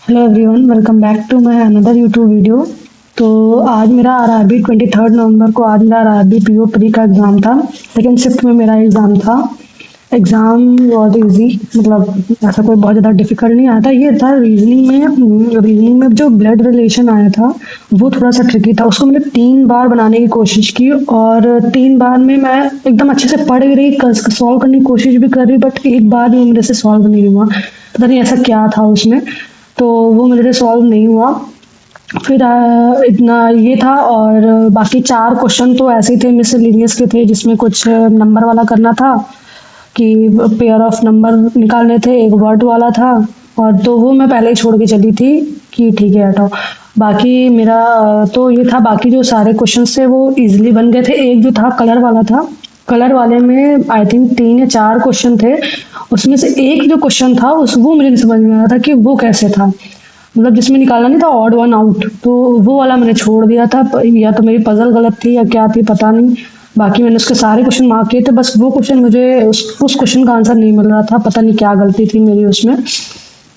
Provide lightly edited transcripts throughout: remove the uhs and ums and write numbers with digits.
Hello everyone, welcome back to my another YouTube video. तो आज मेरा आरआरबी 23 नवंबर को आज मेरा आरआरबी पीओ प्री का एग्ज़ाम था। सेकेंड शिफ्ट में मेरा एग्ज़ाम था। एग्ज़ाम बहुत इजी, मतलब ऐसा कोई बहुत ज़्यादा डिफिकल्ट नहीं आया था। ये था रीजनिंग में जो ब्लड रिलेशन आया था वो थोड़ा सा ट्रिकी था। उसको मैंने 3 बार बनाने की कोशिश की और 3 बार में मैं एकदम अच्छे से पढ़ भी रही, सॉल्व करने की कोशिश भी कर रही, बट एक बार भी मेरे से सॉल्व नहीं हुआ। पता नहीं ऐसा क्या था उसमें, तो वो मेरे से सॉल्व नहीं हुआ। फिर इतना ये था और बाकी 4 क्वेश्चन तो ऐसे ही थे, मिसलेनियस के थे, जिसमें कुछ नंबर वाला करना था कि पेयर ऑफ नंबर निकालने थे, एक वर्ड वाला था, और तो वो मैं पहले ही छोड़ के चली थी कि ठीक है हटाओ। बाकी मेरा तो ये था, बाकी जो सारे क्वेश्चन थे वो इजीली बन गए थे। एक जो था कलर वाला था, कलर वाले में आई थिंक 3 या 4 क्वेश्चन थे। उसमें से एक जो क्वेश्चन था उस वो मुझे नहीं समझ में आया था कि वो कैसे था, मतलब जिसमें निकालना नहीं था ऑड वन आउट, तो वो वाला मैंने छोड़ दिया था। या तो मेरी पजल गलत थी या क्या थी पता नहीं। बाकी मैंने उसके सारे क्वेश्चन मार्क किए थे, बस वो क्वेश्चन मुझे उस क्वेश्चन का आंसर नहीं मिल रहा था। पता नहीं क्या गलती थी मेरी उसमें,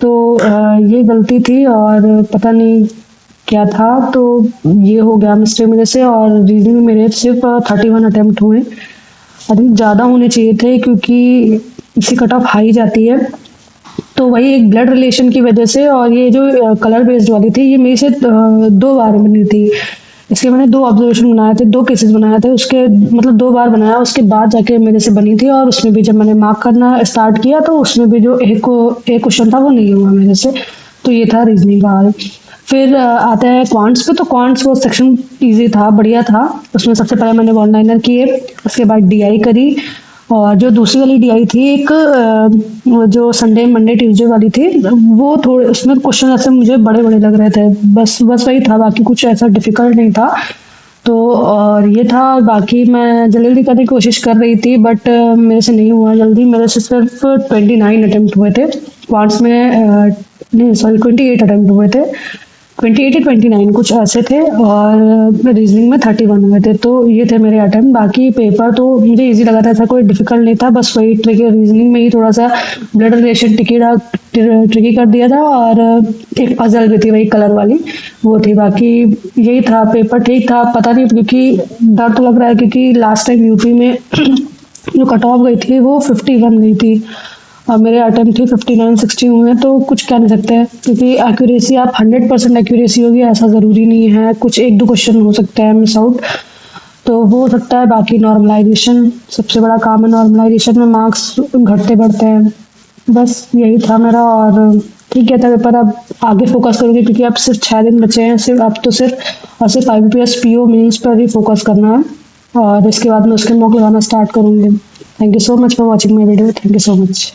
तो ये गलती थी और पता नहीं क्या था, तो ये हो गया मिस्टेक मेरे से। और रीजनिंग में मेरे सिर्फ 31 अटेम्प्ट हुए। आई थिंक ज़्यादा होने चाहिए थे क्योंकि इसकी कट ऑफ हाई जाती है। तो वही एक ब्लड रिलेशन की वजह से, और ये जो कलर बेस्ड वाली थी ये मेरे से 2 बार बनी थी। इसके मैंने 2 ऑब्जर्वेशन बनाए थे, 2 केसेस बनाए थे, उसके मतलब 2 बार बनाया, उसके बाद जाके मेरे से बनी थी। और उसमें भी जब मैंने मार्क करना स्टार्ट किया तो उसमें भी जो एक क्वेश्चन था वो नहीं हुआ मेरे से। तो ये था रीजनिंग का हाल। फिर आता है क्वांट्स पे। तो क्वांट्स वो सेक्शन इजी था, बढ़िया था। उसमें सबसे पहले मैंने वन लाइनर किए, उसके बाद डीआई करी, और जो दूसरी वाली डीआई थी एक जो संडे मंडे ट्यूसडे वाली थी, वो थोड़े उसमें क्वेश्चन ऐसे मुझे बड़े बड़े लग रहे थे। बस वही था, बाकी कुछ ऐसा डिफिकल्ट नहीं था। तो और ये था, बाकी मैं जल्दी जल्दी करने की कोशिश कर रही थी बट मेरे से नहीं हुआ जल्दी। मेरे से सिर्फ 29 अटेम्प्ट हुए थे क्वांट्स में, नहीं सॉरी 28 अटेम्प्ट हुए थे, 28 या 29 कुछ ऐसे थे, और रीजनिंग में 31 हुए थे। तो ये थे मेरे अटेम्प्ट। बाकी पेपर तो मुझे इजी लगा था, ऐसा कोई डिफिकल्ट नहीं था। बस वही ट्रिकी, रीजनिंग में ही थोड़ा सा ब्लड रिलेशन ट्रिकी कर दिया था, और एक पजल भी थी वही कलर वाली, वो थी। बाकी यही था, पेपर ठीक था। पता नहीं, क्योंकि डर तो लग रहा है क्योंकि लास्ट टाइम यूपी में जो कट ऑफ गई थी वो 51 गई थी और मेरे अटेम्प्ट थी 59-60 हुए। तो कुछ कह नहीं सकते हैं क्योंकि एक्यूरेसी, आप 100% एक्यूरेसी होगी ऐसा ज़रूरी नहीं है। कुछ 1-2 क्वेश्चन हो सकता है मिस आउट, तो वो हो सकता है। बाकी नॉर्मलाइजेशन सबसे बड़ा काम है, नॉर्मलाइजेशन में मार्क्स घटते बढ़ते हैं। बस यही था मेरा, और ठीक है था पेपर। अब आगे फोकस करूँगी क्योंकि अब सिर्फ 6 दिन बचे हैं, सिर्फ अब तो सिर्फ IBPS PO मेंस पर ही फोकस करना है, और इसके बाद मैं उसके मॉक लगाना स्टार्ट करूँगी। Thank you so much for watching my video. Thank you so much.